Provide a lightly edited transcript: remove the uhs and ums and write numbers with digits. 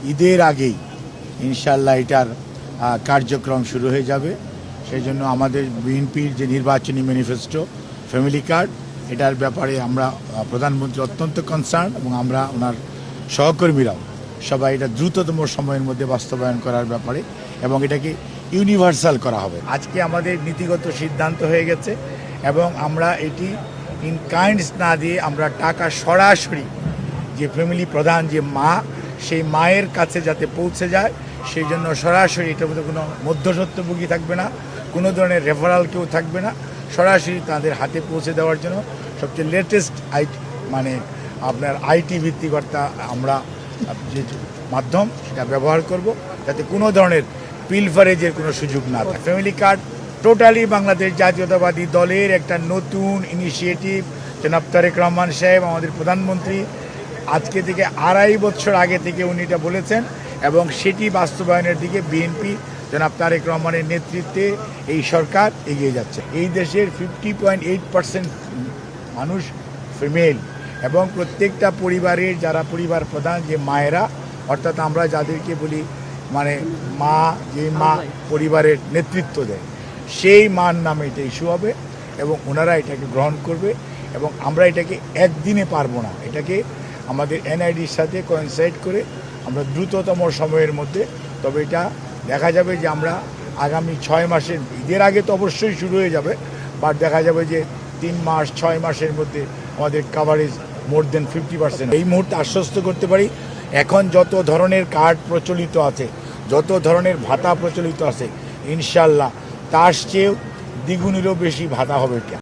ঈদের আগেই ইনশাল্লাহ এটার কার্যক্রম শুরু হয়ে যাবে। সেই জন্য আমাদের বিএনপির যে নির্বাচনী ম্যানিফেস্টো ফ্যামিলি কার্ড, এটার ব্যাপারে আমরা প্রধানমন্ত্রী অত্যন্ত কনসার্ন এবং আমরা ওনার সহকর্মীরাও সবাই এটা দ্রুততম সময়ের মধ্যে বাস্তবায়ন করার ব্যাপারে এবং এটাকে ইউনিভার্সাল করা হবে। আজকে আমাদের নীতিগত সিদ্ধান্ত হয়ে গেছে এবং আমরা এটি ইন কাইন্ডস না দিয়ে আমরা টাকা সরাসরি যে ফ্যামিলি প্রধান যে মা, সেই মায়ের কাছে যাতে পৌঁছে যায় সেই জন্য সরাসরি এটার মধ্যে কোনো মধ্যস্বত্বভোগী থাকবে না, কোনো ধরনের রেফারাল কেউ থাকবে না, সরাসরি তাদের হাতে পৌঁছে দেওয়ার জন্য সবচেয়ে লেটেস্ট আপনার আইটি ভিত্তিকর্তা আমরা যে মাধ্যম সেটা ব্যবহার করব, যাতে কোনো ধরনের পিলফারেজের কোনো সুযোগ না থাকে। ফ্যামিলি কার্ড টোটালি বাংলাদেশ জাতীয়তাবাদী দলের একটা নতুন ইনিশিয়েটিভ। জনাব তারেক রহমান সাহেব আমাদের প্রধানমন্ত্রী আজকে থেকে 2.5 বছর আগে থেকে উনি এটা বলেছেন এবং সেটি বাস্তবায়নের দিকে বিএনপি জনাব তারেক রহমানের নেতৃত্বে এই সরকার এগিয়ে যাচ্ছে। এই দেশের 50.8% মানুষ ফিমেল এবং প্রত্যেকটা পরিবারের যারা পরিবার প্রধান যে মায়েরা, অর্থাৎ আমরা যাদেরকে বলি মানে মা, যে মা পরিবারের নেতৃত্ব দেয়, সেই মার নামে এটা ইস্যু হবে এবং ওনারা এটাকে গ্রহণ করবে এবং আমরা এটাকে একদিনে পারবো না, এটাকে আমাদের এনআইডির সাথে কোয়েনসাইড করে আমরা দ্রুততম সময়ের মধ্যে, তবে এটা দেখা যাবে যে আমরা আগামী 6 মাসের, ঈদের আগে তো অবশ্যই শুরু হয়ে যাবে, বাট দেখা যাবে যে 3 মাস 6 মাসের মধ্যে আমাদের কাভারেজ মোর দেন 50%। এই মুহূর্তে আশ্বস্ত করতে পারি এখন যত ধরনের কার্ড প্রচলিত আছে, যত ধরনের ভাতা প্রচলিত আছে, ইনশাল্লাহ তার চেয়েও দ্বিগুণেরও বেশি ভাতা হবে এটা।